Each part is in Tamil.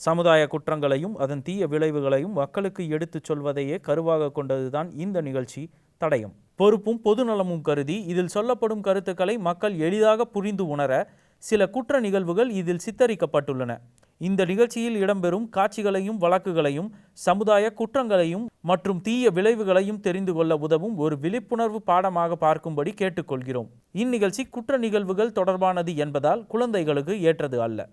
சமுதாய குற்றங்களையும் அதன் தீய விளைவுகளையும் மக்களுக்கு எடுத்துச் சொல்வதையே கருவாக கொண்டதுதான் இந்த நிகழ்ச்சி தடயம். பொறுப்பும் பொதுநலமும் கருதி இதில் சொல்லப்படும் கருத்துக்களை மக்கள் எளிதாக புரிந்து உணர சில குற்ற நிகழ்வுகள் இதில் சித்தரிக்கப்பட்டுள்ளன. இந்த நிகழ்ச்சியில் இடம்பெறும் காட்சிகளையும் வழக்குகளையும் சமுதாய குற்றங்களையும் மற்றும் தீய விளைவுகளையும் தெரிந்து கொள்ள உதவும் ஒரு விழிப்புணர்வு பாடமாக பார்க்கும்படி கேட்டுக்கொள்கிறோம். இந்நிகழ்ச்சி குற்ற நிகழ்வுகள் தொடர்பானது என்பதால் குழந்தைகளுக்கு ஏற்றது அல்ல.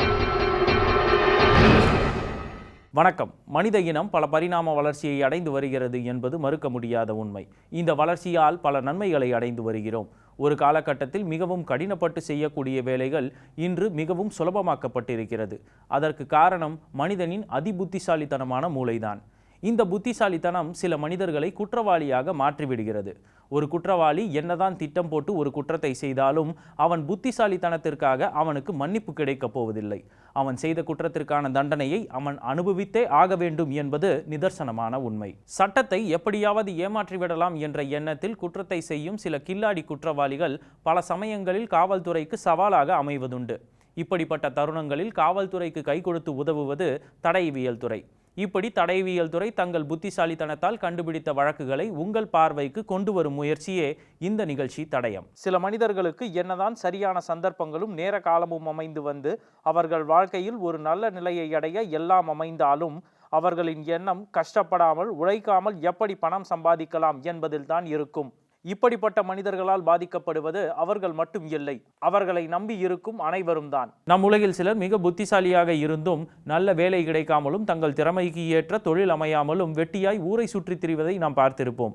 வணக்கம். மனித இனம் பல பரிணாம வளர்ச்சியை அடைந்து வருகிறது என்பது மறுக்க முடியாத உண்மை. இந்த வளர்ச்சியால் பல நன்மைகளை அடைந்து வருகிறோம். ஒரு காலகட்டத்தில் மிகவும் கடினப்பட்டு செய்யக்கூடிய வேலைகள் இன்று மிகவும் சுலபமாக்கப்பட்டிருக்கிறது. அதற்கு காரணம் மனிதனின் அதிபுத்திசாலித்தனமான மூளைதான். இந்த புத்திசாலித்தனம் சில மனிதர்களை குற்றவாளியாக மாற்றிவிடுகிறது. ஒரு குற்றவாளி என்னதான் திட்டம் போட்டு ஒரு குற்றத்தை செய்தாலும் அவன் புத்திசாலித்தனத்திற்காக அவனுக்கு மன்னிப்பு கிடைக்கப் போவதில்லை. அவன் செய்த குற்றத்திற்கான தண்டனையை அவன் அனுபவித்தே ஆக வேண்டும் என்பது நிதர்சனமான உண்மை. சட்டத்தை எப்படியாவது ஏமாற்றிவிடலாம் என்ற எண்ணத்தில் குற்றத்தை செய்யும் சில கில்லாடி குற்றவாளிகள் பல சமயங்களில் காவல்துறைக்கு சவாலாக அமைவதுண்டு. இப்படிப்பட்ட தருணங்களில் காவல்துறைக்கு கை கொடுத்து உதவுவது தடயவியல் துறை. இப்படி தடயவியல் துறை தங்கள் புத்திசாலித்தனத்தால் கண்டுபிடித்த வழக்குகளை உங்கள் பார்வைக்கு கொண்டு வரும் முயற்சியே இந்த நிகழ்ச்சி தடயம். சில மனிதர்களுக்கு என்னதான் சரியான சந்தர்ப்பங்களும் நேர காலமும் அமைந்து வந்து அவர்கள் வாழ்க்கையில் ஒரு நல்ல நிலையை அடைய எல்லாம் அமைந்தாலும் அவர்களின் எண்ணம் கஷ்டப்படாமல் உழைக்காமல் எப்படி பணம் சம்பாதிக்கலாம் என்பதில் தான் இருக்கும். இப்படிப்பட்ட மனிதர்களால் பாதிக்கப்படுவது அவர்கள் மட்டும் இல்லை, அவர்களை நம்பி இருக்கும் அனைவரும் தான். நம் உலகில் சிலர் மிக புத்திசாலியாக இருந்தும் நல்ல வேலை கிடைக்காமலும் தங்கள் திறமைக்கு ஏற்ற தொழில் அமையாமலும் வெட்டியாய் ஊரை சுற்றி திரிவதை நாம் பார்த்திருப்போம்.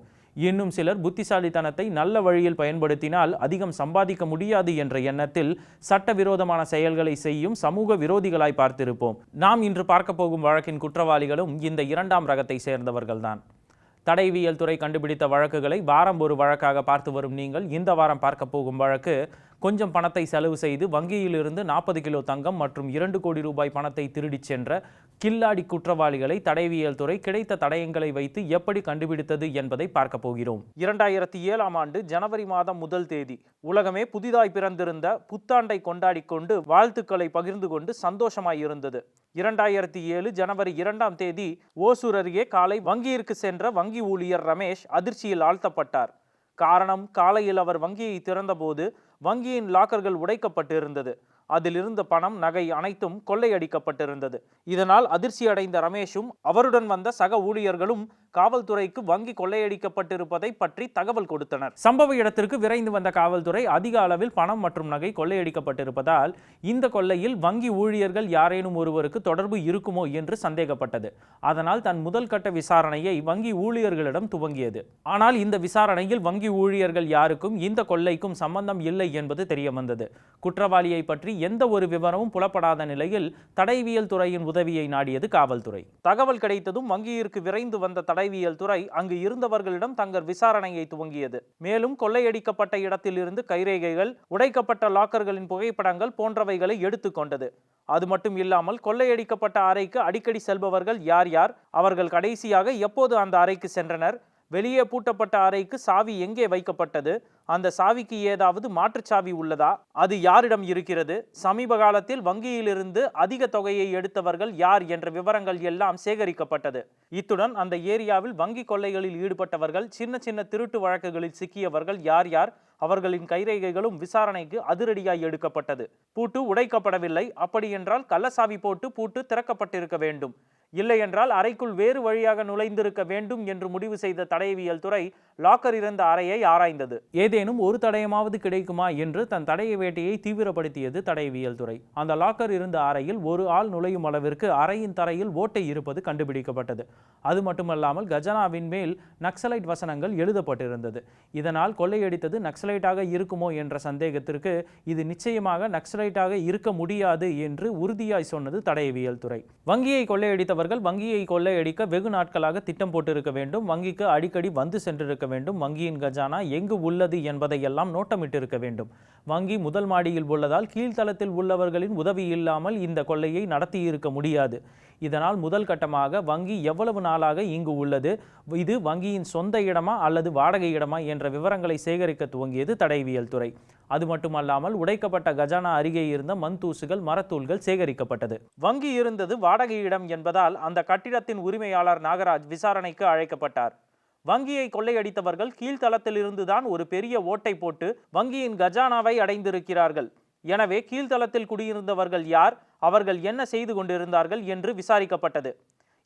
இன்னும் சிலர் புத்திசாலித்தனத்தை நல்ல வழியில் பயன்படுத்தினால் அதிகம் சம்பாதிக்க முடியாது என்ற எண்ணத்தில் சட்டவிரோதமான செயல்களை செய்யும் சமூக விரோதிகளாய் பார்த்திருப்போம். நாம் இன்று பார்க்க போகும் வழக்கின் குற்றவாளிகளும் இந்த இரண்டாம் ரகத்தை சேர்ந்தவர்கள்தான். தடயவியல் துறை கண்டுபிடித்த வழக்குகளை வாரம் ஒரு வழக்காக பார்த்து வரும் நீங்கள் இந்த வாரம் பார்க்க போகும் வழக்கு கொஞ்சம் பணத்தை செலவு செய்து வங்கியிலிருந்து 40 கிலோ தங்கம் மற்றும் 2 கோடி ரூபாய் பணத்தை திருடிச் சென்ற கில்லாடி குற்றவாளிகளை தடயவியல் துறை கிடைத்த தடயங்களை வைத்து எப்படி கண்டுபிடித்தது என்பதை பார்க்க போகிறோம். 2007 ஆண்டு ஜனவரி மாதம் 1 தேதி உலகமே புதிதாய் பிறந்திருந்த புத்தாண்டை கொண்டாடி கொண்டு வாழ்த்துக்களை பகிர்ந்து கொண்டு சந்தோஷமாய் இருந்தது. 2007 ஜனவரி 2 தேதி ஓசூர் அருகே காலை வங்கியிற்கு சென்ற வங்கி ஊழியர் ரமேஷ் அதிர்ச்சியில் ஆழ்த்தப்பட்டார். காரணம், காலையில் அவர் வங்கியை திறந்தபோது வங்கியின் லாக்கர்கள் உடைக்கப்பட்டிருந்தது. அதில் இருந்த பணம், நகை அனைத்தும் கொள்ளையடிக்கப்பட்டிருந்தது. இதனால் அதிர்ச்சி அடைந்த ரமேஷும் அவருடன் வந்த சக ஊழியர்களும் காவல்துறைக்கு வங்கி கொள்ளையடிக்கப்பட்டிருப்பதை பற்றி தகவல் கொடுத்தனர். சம்பவ இடத்திற்கு விரைந்து வந்த காவல்துறை அதிக அளவில் பணம் மற்றும் நகை கொள்ளையடிக்கப்பட்டிருப்பதால் இந்த கொள்ளையில் வங்கி ஊழியர்கள் யாரேனும் ஒருவருக்கு தொடர்பு இருக்குமோ என்று சந்தேகப்பட்டது. அதனால் தன் முதல் கட்ட விசாரணையை வங்கி ஊழியர்களிடம் துவங்கியது. ஆனால் இந்த விசாரணையில் வங்கி ஊழியர்கள் யாருக்கும் இந்த கொள்ளைக்கும் சம்பந்தம் இல்லை என்பது தெரிய வந்தது. குற்றவாளியை பற்றி எந்த ஒரு விவரமும் புலப்படாத நிலையில் தடயவியல் துறையின் உதவியை நாடியது காவல்துறை. தகவல் கிடைத்ததும் வங்கியிற்கு விரைந்து வந்த தடயவியல் துறை அங்கு இருந்தவர்களிடம் தங்கள் விசாரணையை துவங்கியது. மேலும் கொள்ளையடிக்கப்பட்ட இடத்தில் இருந்து கைரேகைகள், உடைக்கப்பட்ட லாக்கர்களின் புகைப்படங்கள் போன்றவைகளை எடுத்துக்கொண்டது. அது மட்டும் இல்லாமல் கொள்ளையடிக்கப்பட்ட அறைக்கு அடிக்கடி செல்பவர்கள் யார் யார், அவர்கள் கடைசியாக எப்போது அந்த அறைக்கு சென்றனர், வெளியே பூட்டப்பட்ட அறைக்கு சாவி எங்கே வைக்கப்பட்டது, அந்த சாவிக்கு ஏதாவது மாற்றுச்சாவி உள்ளதா, அது யாரிடம் இருக்கிறது, சமீப காலத்தில் வங்கியிலிருந்து அதிக தொகையை எடுத்தவர்கள் யார் என்ற விவரங்கள் எல்லாம் சேகரிக்கப்பட்டது. இத்துடன் அந்த ஏரியாவில் வங்கி கொள்ளைகளில் ஈடுபட்டவர்கள், சின்ன சின்ன திருட்டு வழக்குகளில் சிக்கியவர்கள் யார் யார், அவர்களின் கைரேகைகளும் விசாரணைக்கு அதிரடியாய் எடுக்கப்பட்டது. பூட்டு உடைக்கப்படவில்லை, அப்படியென்றால் கள்ளசாவி போட்டு பூட்டு திறக்கப்பட்டிருக்க வேண்டும். இல்லை என்றால் அறைக்குள் வேறு வழியாக நுழைந்திருக்க வேண்டும் என்று முடிவு செய்த தடயவியல் துறை லாக்கர் இருந்த அறையை ஆராய்ந்தது. ஏதேனும் ஒரு தடயமாவது கிடைக்குமா என்று தன் தடய வேட்டையை தீவிரப்படுத்தியது தடயவியல் துறை. அந்த லாக்கர் இருந்த அறையில் ஒரு ஆள் நுழையும் அளவிற்கு அறையின் தரையில் ஓட்டை இருப்பது கண்டுபிடிக்கப்பட்டது. அது மட்டுமல்லாமல் கஜனாவின் மேல் நக்சலைட் வசனங்கள் எழுதப்பட்டிருந்தது. இதனால் கொள்ளையடித்தது நக்சலைட்டாக இருக்குமோ என்ற சந்தேகத்திற்கு இது நிச்சயமாக நக்சலைட்டாக இருக்க முடியாது என்று உறுதியாய் சொன்னது தடயவியல் துறை. வங்கியை கொள்ளையடித்தவர் வங்கியை கொள்ளையடிக்க வெகு நாட்களாக திட்டம் போட்டிருக்க வேண்டும். வங்கிக்கு அடிக்கடி வந்து சென்றிருக்க வேண்டும். வங்கியின் கஜானா எங்கு உள்ளது என்பதையெல்லாம் நோட்டமிட்டிருக்க வேண்டும். வங்கி முதல் மாடியில் உள்ளதால் கீழ்த்தளத்தில் உள்ளவர்களின் உதவி இல்லாமல் இந்த கொள்ளையை நடத்தியிருக்க முடியாது. இதனால் முதல் கட்டமாக வங்கி எவ்வளவு நாளாக இங்கு உள்ளது, இது வங்கியின் சொந்த இடமா அல்லது வாடகை இடமா என்ற விவரங்களை சேகரிக்க துவங்கியது தடயவியல் துறை. அது மட்டுமல்லாமல் உடைக்கப்பட்ட கஜானா அருகே இருந்த மண் தூசுகள், மரத்தூள்கள் சேகரிக்கப்பட்டது. வங்கி இருந்தது வாடகையிடம் என்பதால் அந்த கட்டிடத்தின் உரிமையாளர் நாகராஜ் விசாரணைக்கு அழைக்கப்பட்டார். வங்கியை கொள்ளையடித்தவர்கள் கீழ்த்தளத்தில் இருந்துதான் ஒரு பெரிய ஓட்டை போட்டு வங்கியின் கஜானாவை அடைந்திருக்கிறார்கள். எனவே கீழ்த்தளத்தில் குடியிருந்தவர்கள் யார், அவர்கள் என்ன செய்து கொண்டிருந்தார்கள் என்று விசாரிக்கப்பட்டது.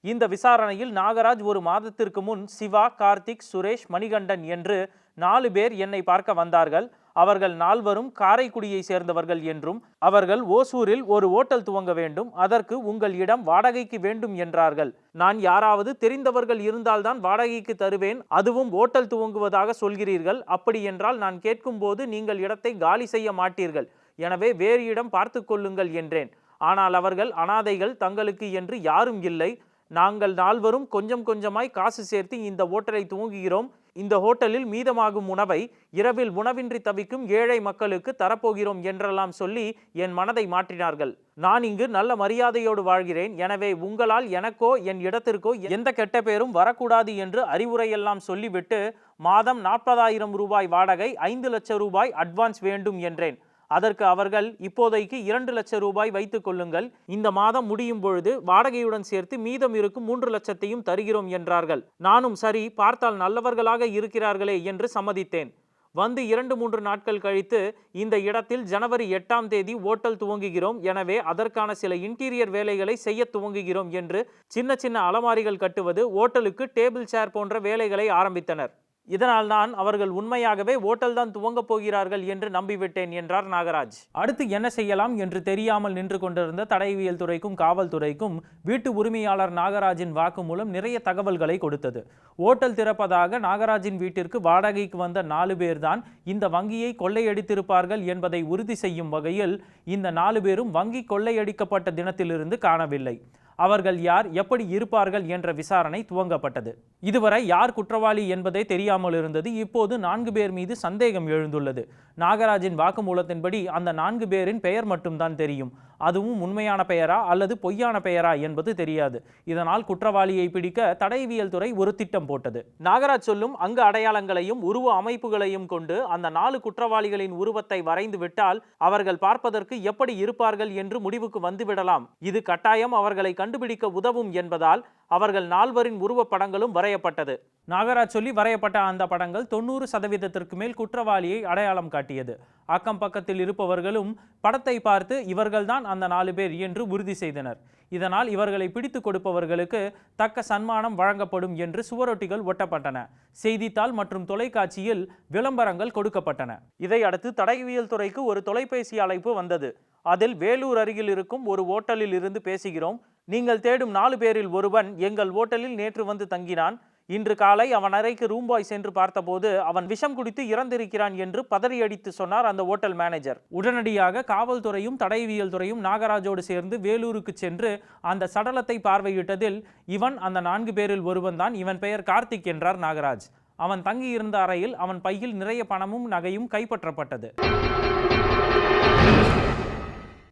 இந்த விசாரணையில் நாகராஜ் ஒரு மாதத்திற்கு முன் சிவா, கார்த்திக், சுரேஷ், மணிகண்டன் என்று 4 பேர் என்னை பார்க்க வந்தார்கள். அவர்கள் 4வரும் காரைக்குடியை சேர்ந்தவர்கள் என்றும் அவர்கள் ஓசூரில் ஒரு ஓட்டல் துவங்க வேண்டும், அதற்கு உங்கள் இடம் வாடகைக்கு வேண்டும் என்றார்கள். நான் யாராவது தெரிந்தவர்கள் இருந்தால்தான் வாடகைக்கு தருவேன், அதுவும் ஓட்டல் துவங்குவதாக சொல்கிறீர்கள். அப்படி என்றால் நான் கேட்கும்போது நீங்கள் இடத்தை காலி செய்ய மாட்டீர்கள், எனவே வேறு இடம் பார்த்து கொள்ளுங்கள் என்றேன். ஆனால் அவர்கள் அனாதைகள், தங்களுக்கு என்று யாரும் இல்லை, நாங்கள் 4வரும் கொஞ்சம் கொஞ்சமாய் காசு சேர்த்து இந்த ஓட்டலை துவங்குகிறோம், இந்த ஹோட்டலில் மீதமாகும் உணவை இரவில் உணவின்றி தவிக்கும் ஏழை மக்களுக்கு தரப்போகிறோம் என்றெல்லாம் சொல்லி என் மனதை மாற்றினார்கள். நான் இங்கு நல்ல மரியாதையோடு வாழ்கிறேன், எனவே உங்களால் எனக்கோ என் இடத்திற்கோ எந்த கெட்ட பேரும் வரக்கூடாது என்று அறிவுரையெல்லாம் சொல்லிவிட்டு மாதம் 40,000 ரூபாய் வாடகை, 5 லட்சம் ரூபாய் அட்வான்ஸ் வேண்டும் என்றேன். அதற்கு அவர்கள் இப்போதைக்கு 2 லட்சம் ரூபாய் வைத்துக் கொள்ளுங்கள், இந்த மாதம் முடியும் பொழுது வாடகையுடன் சேர்த்து மீதம் இருக்கும் 3 லட்சத்தையும் தருகிறோம் என்றார்கள். நானும் சரி, பார்த்தால் நல்லவர்களாக இருக்கிறார்களே என்று சம்மதித்தேன். வந்து 2-3 நாட்கள் கழித்து இந்த இடத்தில் ஜனவரி 8ஆம் தேதி ஓட்டல் துவங்குகிறோம், எனவே அதற்கான சில இன்டீரியர் வேலைகளை செய்ய துவங்குகிறோம் என்று சின்ன சின்ன அலமாரிகள் கட்டுவது, ஓட்டலுக்கு டேபிள் சேர் போன்ற வேலைகளை ஆரம்பித்தனர். இதனால் நான் அவர்கள் உண்மையாகவே ஓட்டல் தான் துவங்கப் போகிறார்கள் என்று நம்பிவிட்டேன் என்றார் நாகராஜ். அடுத்து என்ன செய்யலாம் என்று தெரியாமல் நின்று கொண்டிருந்த தடயவியல் துறைக்கும் காவல்துறைக்கும் வீட்டு உரிமையாளர் நாகராஜின் வாக்குமூலம் நிறைய தகவல்களை கொடுத்தது. ஓட்டல் திறப்பதாக நாகராஜின் வீட்டிற்கு வாடகைக்கு வந்த 4 பேர் தான் இந்த வங்கியை கொள்ளையடித்திருப்பார்கள் என்பதை உறுதி செய்யும் வகையில் இந்த 4 பேரும் வங்கி கொள்ளையடிக்கப்பட்ட தினத்திலிருந்து காணவில்லை. அவர்கள் யார், எப்படி இருப்பார்கள் என்ற விசாரணை துவங்கப்பட்டது. இதுவரை யார் குற்றவாளி என்பதே தெரியாமல் இருந்தது. இப்போது 4 பேர் மீது சந்தேகம் எழுந்துள்ளது. நாகராஜின் வாக்குமூலத்தின்படி அந்த 4 பேரின் பெயர் மட்டும்தான் தெரியும். அதுவும் உண்மையான பெயரா அல்லது பொய்யான பெயரா என்பது தெரியாது. இதனால் குற்றவாளியை பிடிக்க தடயவியல் துறை ஒரு திட்டம் போட்டது. நாகராஜ் சொல்லும் அங்கு அடையாளங்களையும் உருவ அமைப்புகளையும் கொண்டு அந்த 4 குற்றவாளிகளின் உருவத்தை வரைந்து விட்டால் அவர்கள் பார்ப்பதற்கு எப்படி இருப்பார்கள் என்று முடிவுக்கு வந்துவிடலாம். இது கட்டாயம் அவர்களை கண்டுபிடிக்க உதவும் என்பதால் அவர்கள் 4வரின் உருவப்படங்களும் வரையப்பட்டது. நாகராஜ் சொல்லி வரையப்பட்ட அந்த படங்கள் 90% மேல் குற்றவாளியை அடையாளம் காட்டியது. அக்கம் பக்கத்தில் இருப்பவர்களும் படத்தை பார்த்து இவர்கள்தான் அந்த 4 பேர் என்று உறுதி செய்தனர். இதனால் இவர்களை பிடித்து கொடுப்பவர்களுக்கு தக்க சன்மானம் வழங்கப்படும் என்று சுவரொட்டிகள் ஒட்டப்பட்டன. செய்தித்தாள் மற்றும் தொலைக்காட்சியில் விளம்பரங்கள் கொடுக்கப்பட்டன. இதையடுத்து தடயவியல் துறைக்கு ஒரு தொலைபேசி அழைப்பு வந்தது. அதில் வேலூர் அருகில் இருக்கும் ஒரு ஓட்டலில் இருந்து பேசுகிறோம், நீங்கள் தேடும் 4 பேரில் ஒருவன் எங்கள் ஓட்டலில் நேற்று வந்து தங்கினான். இன்று காலை அவன் அறைக்கு ரூம் பாய் சென்று பார்த்தபோது அவன் விஷம் குடித்து இறந்திருக்கிறான் என்று பதறியடித்து சொன்னார் அந்த ஓட்டல் மேனேஜர். உடனடியாக காவல்துறையும் தடயவியல் துறையும் நாகராஜோடு சேர்ந்து வேலூருக்கு சென்று அந்த சடலத்தை பார்வையிட்டதில் இவன் அந்த 4 பேரில் ஒருவன் தான், இவன் பெயர் கார்த்திக் என்றார் நாகராஜ். அவன் தங்கியிருந்த அறையில் அவன் பையில் நிறைய பணமும் நகையும் கைப்பற்றப்பட்டது.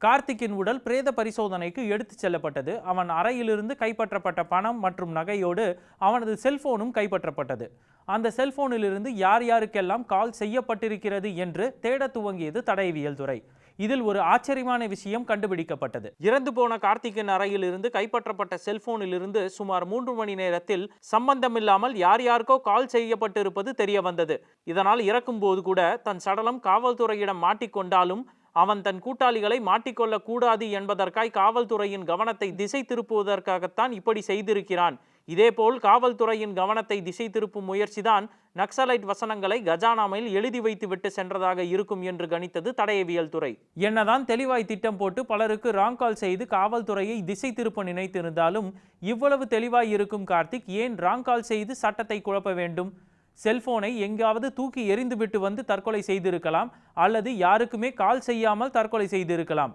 கார்த்திக்கின் உடல் பிரேத பரிசோதனைக்கு எடுத்துச் செல்லப்பட்டது. அவன் அறையிலிருந்து கைப்பற்றப்பட்ட பணம் மற்றும் நகையோடு அவனது செல்போனும் கைப்பற்றப்பட்டது. அந்த செல்போனிலிருந்து யார் யாருக்கெல்லாம் கால் செய்யப்பட்டிருக்கிறது என்று தேட துவங்கியது தடயவியல் துறை. இதில் ஒரு ஆச்சரியமான விஷயம் கண்டுபிடிக்கப்பட்டது. இறந்து போன கார்த்திக்கின் அறையிலிருந்து கைப்பற்றப்பட்ட செல்போனிலிருந்து சுமார் 3 மணி நேரத்தில் சம்பந்தமில்லாமல் யார் யாருக்கோ கால் செய்யப்பட்டிருப்பது தெரிய வந்தது. இதனால் இறக்கும்போது கூட தன் சடலம் காவல்துறையிடம் மாட்டிக்கொண்டாலும் அவன் தன் கூட்டாளிகளை மாட்டிக்கொள்ள கூடாது என்பதற்காய் காவல்துறையின் கவனத்தை திசை திருப்புவதற்காகத்தான் இப்படி செய்திருக்கிறான். இதேபோல் காவல்துறையின் கவனத்தை திசை திருப்பும் முயற்சிதான் நக்சலைட் வசனங்களை கஜானாவில் எழுதி வைத்துவிட்டு சென்றதாக இருக்கும் என்று கணித்தது தடயவியல் துறை. என்னதான் தெளிவாய் திட்டம் போட்டு பலருக்கு ராங் கால் செய்து காவல்துறையை திசை திருப்ப நினைத்திருந்தாலும் இவ்வளவு தெளிவாய் இருக்கும் கார்த்திக் ஏன் ராங் கால் செய்து சட்டத்தை குழப்ப வேண்டும்? செல்போனை எங்காவது தூக்கி எறிந்துவிட்டு வந்து தற்கொலை செய்திருக்கலாம், அல்லது யாருக்குமே கால் செய்யாமல் தற்கொலை செய்திருக்கலாம்.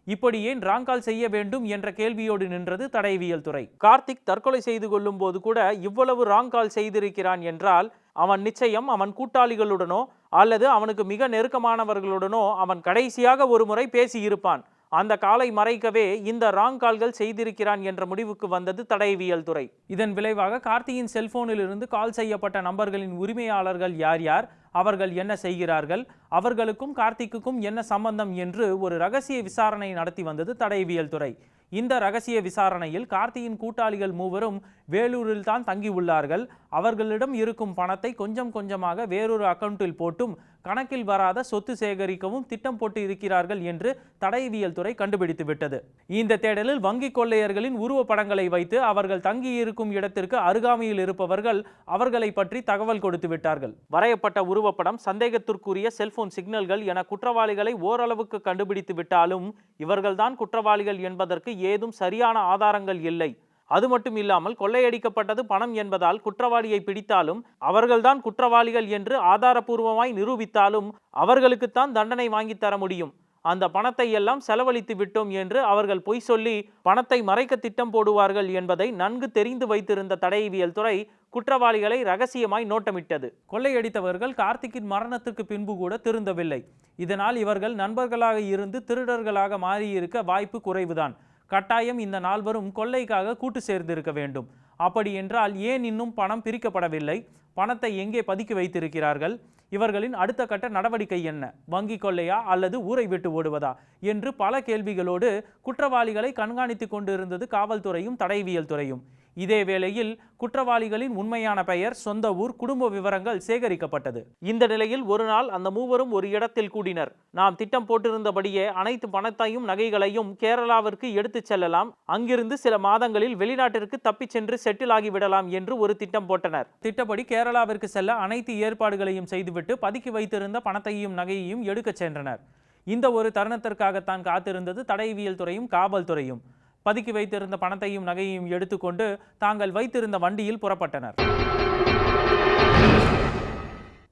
இப்படி ஏன் ராங் கால் செய்ய வேண்டும் என்ற கேள்வியோடு நின்றது தடயவியல் துறை. கார்த்திக் தற்கொலை செய்து கொள்ளும் போது கூட இவ்வளவு ராங் கால் செய்திருக்கிறான் என்றால் அவன் நிச்சயம் அவன் கூட்டாளிகளுடனோ அல்லது அவனுக்கு மிக நெருக்கமானவர்களுடனோ அவன் கடைசியாக ஒரு முறை பேசியிருப்பான். அந்த காலை மறைக்கவே இந்த ராங் கால்கள் செய்திருக்கிறான் என்ற முடிவுக்கு வந்தது தடயவியல் துறை. இதன் விளைவாக கார்த்தியின் செல்போனில் இருந்து கால் செய்யப்பட்ட நம்பர்களின் உரிமையாளர்கள் யார் யார், அவர்கள் என்ன செய்கிறார்கள், அவர்களுக்கும் கார்த்திக்குக்கும் என்ன சம்பந்தம் என்று ஒரு ரகசிய விசாரணை நடத்தி வந்தது தடயவியல் துறை. இந்த ரகசிய விசாரணையில் கார்த்தியின் கூட்டாளிகள் மூவரும் வேலூரில் தான் தங்கியுள்ளார்கள். அவர்களிடம் இருக்கும் பணத்தை கொஞ்சம் கொஞ்சமாக வேறொரு அக்கவுண்டில் போட்டும் கணக்கில் வராத சொத்து சேகரிக்கவும் திட்டம் போட்டு இருக்கிறார்கள் என்று தடயவியல் துறை கண்டுபிடித்து விட்டது. இந்த தேடலில் வங்கி கொள்ளையர்களின் உருவப்படங்களை வைத்து அவர்கள் தங்கியிருக்கும் இடத்திற்கு அருகாமையில் இருப்பவர்கள் அவர்களை பற்றி தகவல் கொடுத்து விட்டார்கள். வரையப்பட்ட உருவப்படம், சந்தேகத்திற்குரிய செல்போன் சிக்னல்கள் என குற்றவாளிகளை ஓரளவுக்கு கண்டுபிடித்து விட்டாலும் இவர்கள்தான் குற்றவாளிகள் என்பதற்கு ஏதும் சரியான ஆதாரங்கள் இல்லை. அது மட்டும் இல்லாமல் கொள்ளையடிக்கப்பட்டது பணம் என்பதால் குற்றவாளியை பிடித்தாலும் அவர்கள்தான் குற்றவாளிகள் என்று ஆதாரபூர்வமாய் நிரூபித்தாலும் அவர்களுக்குத்தான் தண்டனை வாங்கி தர முடியும். அந்த பணத்தை எல்லாம் செலவழித்து விட்டோம் என்று அவர்கள் பொய் சொல்லி பணத்தை மறைக்க திட்டம் போடுவார்கள் என்பதை நன்கு தெரிந்து வைத்திருந்த தடயவியல் துறை குற்றவாளிகளை ரகசியமாய் நோட்டமிட்டது. கொள்ளையடித்தவர்கள் கார்த்திக்கின் மரணத்துக்கு பின்பு கூட திருந்தவில்லை. இதனால் இவர்கள் நண்பர்களாக இருந்து திருடர்களாக மாறியிருக்க வாய்ப்பு குறைவுதான். கட்டாயம் இந்த நால்வரும் கொள்ளைக்காக கூட்டு சேர்ந்திருக்க வேண்டும். அப்படி என்றால் ஏன் இன்னும் பணம் பிரிக்கப்படவில்லை? பணத்தை எங்கே பதுக்கி வைத்திருக்கிறார்கள்? இவர்களின் அடுத்த கட்ட நடவடிக்கை என்ன? வங்கி கொள்ளையா அல்லது ஊரை விட்டு ஓடுவதா என்று பல கேள்விகளோடு குற்றவாளிகளை கண்காணித்து கொண்டிருந்தது காவல்துறையும் தடயவியல் துறையும். இதே வேளையில் குற்றவாளிகளின் உண்மையான பெயர், சொந்த ஊர், குடும்ப விவரங்கள் சேகரிக்கப்பட்டது. இந்த நிலையில் ஒரு நாள் அந்த மூவரும் ஒரு இடத்தில் கூடினர். நாம் திட்டம் போட்டிருந்தபடியே அனைத்து பணத்தையும் நகைகளையும் கேரளாவிற்கு எடுத்து செல்லலாம், அங்கிருந்து சில மாதங்களில் வெளிநாட்டிற்கு தப்பிச் சென்று செட்டில் ஆகிவிடலாம் என்று ஒரு திட்டம் போட்டனர். திட்டப்படி கேரளாவிற்கு செல்ல அனைத்து ஏற்பாடுகளையும் செய்துவிட்டு பதுக்கி வைத்திருந்த பணத்தையும் நகையையும் எடுக்க சென்றனர். இந்த ஒரு தருணத்திற்காகத்தான் காத்திருந்தது தடயவியல் துறையும் காவல்துறையும். பதுக்கி வைத்திருந்த பணத்தையும் நகையையும் எடுத்துக்கொண்டு தாங்கள் வைத்திருந்த வண்டியில் புறப்பட்டனர்.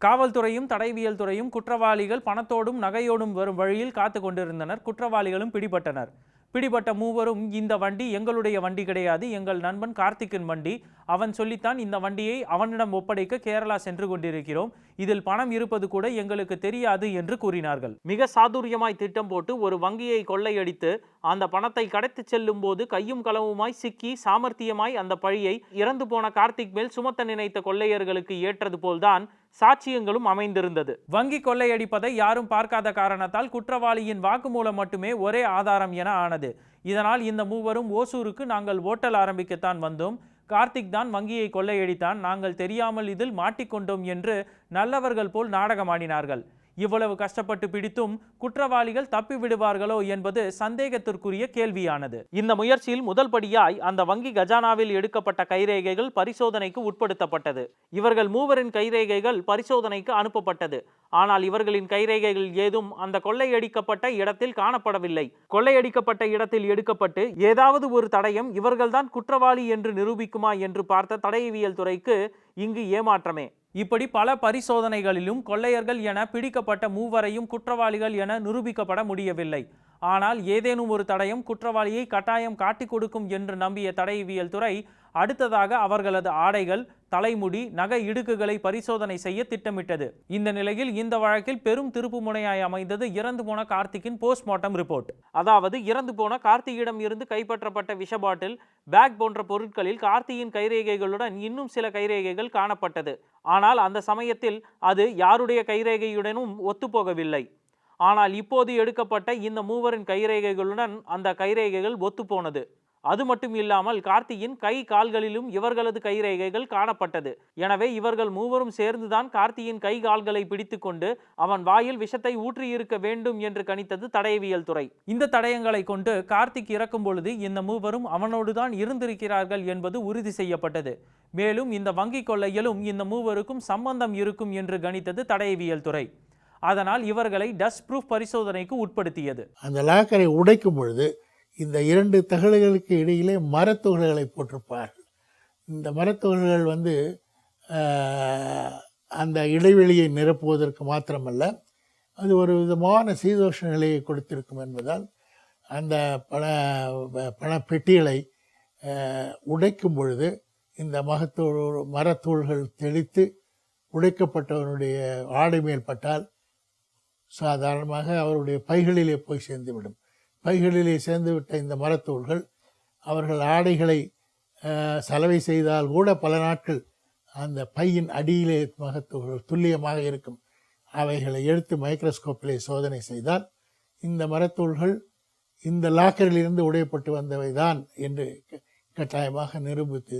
காவல்துறையும் தடயவியல் துறையும் குற்றவாளிகள் பணத்தோடும் நகையோடும் வரும் வழியில் காத்து கொண்டிருந்தனர். குற்றவாளிகளும் பிடிபட்டனர். பிடிபட்ட மூவரும், இந்த வண்டி எங்களுடைய வண்டி கிடையாது, எங்கள் நண்பன் கார்த்திக்கின் வண்டி, அவன் சொல்லித்தான் இந்த வண்டியை அவனிடம் ஒப்படைக்க கேரளா சென்று கொண்டிருக்கிறோம், இதில் பணம் இருப்பது கூட எங்களுக்கு தெரியாது என்று கூறினார்கள். மிக சாதுரியமாய் திட்டம் போட்டு ஒரு வங்கியை கொள்ளையடித்து அந்த பணத்தை கடத்தி செல்லும் போது கையும் களவுமாய் சிக்கி சாமர்த்தியமாய் அந்த பழியை இறந்து போன கார்த்திக் மேல் சுமத்த நினைத்த கொள்ளையர்களுக்கு ஏற்றது போல்தான் சாட்சியங்களும் அமைந்திருந்தது. வங்கி கொள்ளையடிப்பதை யாரும் பார்க்காத காரணத்தால் குற்றவாளியின் வாக்குமூலம் மட்டுமே ஒரே ஆதாரம் என ஆனது. இதனால் இந்த மூவரும் ஓசூருக்கு நாங்கள் ஓட்டல் ஆரம்பிக்கத்தான் வந்தோம், கார்த்திக் தான் வங்கியை கொள்ளையடித்தான், நாங்கள் தெரியாமல் இதில் மாட்டிக்கொண்டோம் என்று நல்லவர்கள் போல் நாடகமாடினார்கள். இவ்வளவு கஷ்டப்பட்டு பிடித்தும் குற்றவாளிகள் தப்பி விடுவார்களோ என்பது சந்தேகத்திற்குரிய கேள்வியானது. இந்த முயற்சியில் முதல் படியாய் அந்த வங்கி கஜானாவில் எடுக்கப்பட்ட கைரேகைகள் பரிசோதனைக்கு உட்படுத்தப்பட்டது. இவர்கள் மூவரின் கைரேகைகள் பரிசோதனைக்கு அனுப்பப்பட்டது. ஆனால் இவர்களின் கைரேகைகள் ஏதும் அந்த கொள்ளையடிக்கப்பட்ட இடத்தில் காணப்படவில்லை. கொள்ளையடிக்கப்பட்ட இடத்தில் எடுக்கப்பட்டு ஏதாவது ஒரு தடயம் இவர்கள்தான் குற்றவாளி என்று நிரூபிக்குமா என்று பார்த்த தடயவியல் துறைக்கு இங்கு ஏமாற்றமே. இப்படி பல பரிசோதனைகளிலும் கொள்ளையர்கள் என பிடிக்கப்பட்ட மூவரையும் குற்றவாளிகள் என நிரூபிக்கப்பட முடியவில்லை. ஆனால் ஏதேனும் ஒரு தடயம் குற்றவாளியை கட்டாயம் காட்டிக் கொடுக்கும் என்று நம்பிய தடயவியல் துறை அடுத்ததாக அவர்களது ஆடைகள், தலைமுடி, நகை இடுக்குகளை பரிசோதனை செய்ய திட்டமிட்டது. இந்த நிலையில் இந்த வழக்கில் பெரும் திருப்பு முனையாய் அமைந்தது இறந்து போன கார்த்திக்கின் போஸ்ட்மார்ட்டம் ரிப்போர்ட். அதாவது இறந்து போன கார்த்தியிடம் இருந்து கைப்பற்றப்பட்ட விஷ பாட்டில், பேக் போன்ற பொருட்களில் கார்த்தியின் கைரேகைகளுடன் இன்னும் சில கைரேகைகள் காணப்பட்டது. ஆனால் அந்த சமயத்தில் அது யாருடைய கைரேகையுடனும் ஒத்துப்போகவில்லை. ஆனால் இப்போது எடுக்கப்பட்ட இந்த மூவரின் கைரேகைகளுடன் அந்த கைரேகைகள் ஒத்துப்போனது. அது மட்டும் இல்லாமல் கார்த்தியின் கை கால்களிலும் இவர்களது கைரேகைகள் காணப்பட்டது. எனவே இவர்கள் மூவரும் சேர்ந்துதான் கார்த்தியின் கை கால்களை பிடித்து கொண்டு அவன் வாயில் விஷத்தை ஊற்றியிருக்க வேண்டும் என்று கணித்தது தடயவியல் துறை. இந்த தடயங்களை கொண்டு கார்த்திக் இறக்கும் பொழுது இந்த மூவரும் அவனோடுதான் இருந்திருக்கிறார்கள் என்பது உறுதி செய்யப்பட்டது. மேலும் இந்த வங்கி கொள்ளையிலும் இந்த மூவருக்கும் சம்பந்தம் இருக்கும் என்று கணித்தது தடயவியல் துறை. அதனால் இவர்களை டஸ்ட் ப்ரூஃப் பரிசோதனைக்கு உட்படுத்தியது. அந்த லாக்கரை உடைக்கும் பொழுது இந்த இரண்டு தகடுகளுக்கு இடையிலே மரத்துகள்களை போட்டிருப்பார்கள். இந்த மரத்துகள்கள் அந்த இடைவெளியை நிரப்புவதற்கு மாத்திரமல்ல, அது ஒரு விதமான சீதோஷ நிலையை கொடுத்திருக்கும் என்பதால் அந்த பணப்பெட்டிகளை உடைக்கும் பொழுது இந்த மரத்தூள்கள் தெளித்து உடைக்கப்பட்டவனுடைய ஆடை மேல் பட்டால் சாதாரணமாக அவருடைய பைகளிலே போய் சேர்ந்துவிடும். பைகளிலே சேர்ந்துவிட்ட இந்த மரத்தூள்கள் அவர்கள் ஆடைகளை சலவை செய்தால் கூட பல நாட்கள் அந்த பையின் அடியிலே மகத்தூள்கள் துல்லியமாக இருக்கும். அவைகளை எடுத்து மைக்ரோஸ்கோப்பிலே சோதனை செய்தால் இந்த மரத்தூள்கள் இந்த லாக்கரிலிருந்து உடையப்பட்டு வந்தவை தான் என்று கட்டாயமாக நிரூபித்து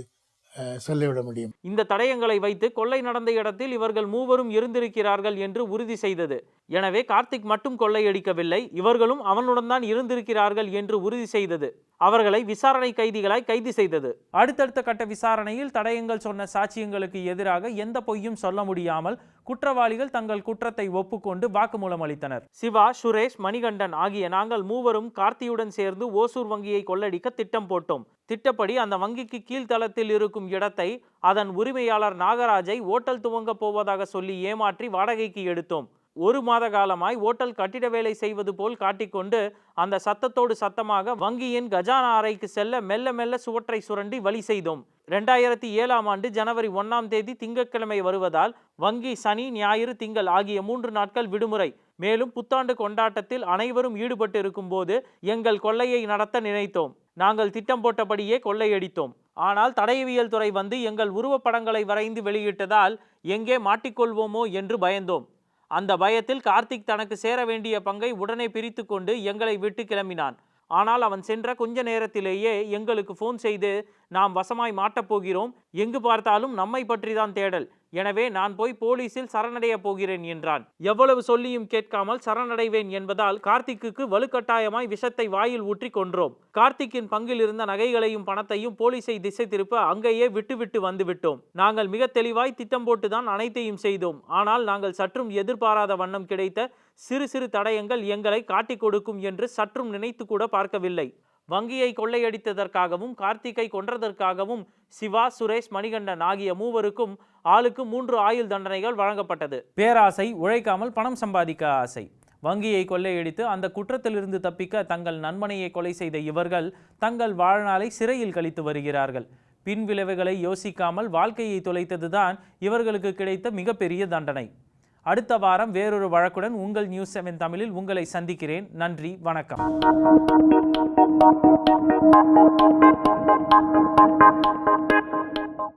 சொல்லிவிட முடியும். இந்த தடயங்களை வைத்து கொள்ளை நடந்த இடத்தில் இவர்கள் மூவரும் இருந்திருக்கிறார்கள் என்று உறுதி செய்தது. எனவே கார்த்திக் மட்டும் கொள்ளையடிக்கவில்லை, இவர்களும் அவனுடன் தான் இருந்திருக்கிறார்கள் என்று உறுதி செய்தது. அவர்களை விசாரணை கைதிகளாய் கைது செய்தது. அடுத்தடுத்த கட்ட விசாரணையில் தடயங்கள் சொன்ன சாட்சியங்களுக்கு எதிராக எந்த பொய்யும் சொல்ல முடியாமல் குற்றவாளிகள் தங்கள் குற்றத்தை ஒப்புக்கொண்டு வாக்குமூலம் அளித்தனர். சிவா, சுரேஷ், மணிகண்டன் ஆகிய நாங்கள் மூவரும் கார்த்தியுடன் சேர்ந்து ஓசூர் வங்கியை கொள்ளடிக்க திட்டம் போட்டோம். திட்டப்படி அந்த வங்கிக்கு கீழ்த்தளத்தில் இருக்கும் இடத்தை அதன் உரிமையாளர் நாகராஜை ஓட்டல் துவங்க போவதாக சொல்லி ஏமாற்றி வாடகைக்கு எடுத்தோம். 1 மாத காலமாய் ஓட்டல் கட்டிட வேலை செய்வது போல் காட்டிக்கொண்டு அந்த சத்தத்தோடு சத்தமாக வங்கியின் கஜானா அறைக்கு செல்ல மெல்ல மெல்ல சுவற்றை சுரண்டி வழி செய்தோம். 2007 ஆண்டு ஜனவரி 1ஆம் தேதி திங்கட்கிழமை வருவதால் வங்கி சனி, ஞாயிறு, திங்கள் ஆகிய 3 நாட்கள் விடுமுறை. மேலும் புத்தாண்டு கொண்டாட்டத்தில் அனைவரும் ஈடுபட்டு இருக்கும் போது எங்கள் கொள்ளையை நடத்த நினைத்தோம். நாங்கள் திட்டம் போட்டபடியே கொள்ளையடித்தோம். ஆனால் தடயவியல் துறை வந்து எங்கள் உருவப்படங்களை வரைந்து வெளியிட்டதால் எங்கே மாட்டிக்கொள்வோமோ என்று பயந்தோம். அந்த பயத்தில் கார்த்திக் தனக்கு சேர வேண்டிய பங்கை உடனே பிரித்து கொண்டு எங்களை விட்டு கிளம்பினான். ஆனால் அவன் சென்ற கொஞ்ச நேரத்திலேயே எங்களுக்கு ஃபோன் செய்து நாம் வசமாய் மாட்டப்போகிறோம், எங்கு பார்த்தாலும் நம்மை பற்றி தான் தேடல், எனவே நான் போய் போலீஸில் சரணடைய போகிறேன் என்றான். எவ்வளவு சொல்லியும் கேட்காமல் சரணடைவேன் என்பதால் கார்த்திக்கு வலுக்கட்டாயமாய் விஷத்தை வாயில் ஊற்றி கொன்றோம். கார்த்திக்கின் பங்கில் இருந்த நகைகளையும் பணத்தையும் போலீஸை திசை திருப்ப அங்கேயே விட்டு வந்துவிட்டோம். நாங்கள் மிக தெளிவாய் திட்டம் போட்டுதான் அனைத்தையும் செய்தோம். ஆனால் நாங்கள் சற்றும் எதிர்பாராத வண்ணம் கிடைத்த சிறு சிறு தடயங்கள் எங்களை காட்டிக் கொடுக்கும் என்று சற்றும் நினைத்து கூட பார்க்கவில்லை. வங்கியை கொள்ளையடித்ததற்காகவும் கார்த்திகை கொன்றதற்காகவும் சிவா, சுரேஷ், மணிகண்டன் ஆகிய மூவருக்கும் ஆளுக்கு 3 ஆயுள் தண்டனைகள் வழங்கப்பட்டது. பேராசை, உழைக்காமல் பணம் சம்பாதிக்க ஆசை. வங்கியை கொள்ளையடித்து அந்த குற்றத்திலிருந்து தப்பிக்க தங்கள் நண்பனையை கொலை செய்த இவர்கள் தங்கள் வாழ்நாளை சிறையில் கழித்து வருகிறார்கள். பின் விளைவுகளை யோசிக்காமல் வாழ்க்கையை தொலைத்ததுதான் இவர்களுக்கு கிடைத்த மிகப்பெரிய தண்டனை. அடுத்த வாரம் வேறொரு வழக்குடன் உங்கள் நியூஸ் 7 தமிழில் உங்களை சந்திக்கிறேன். நன்றி, வணக்கம்.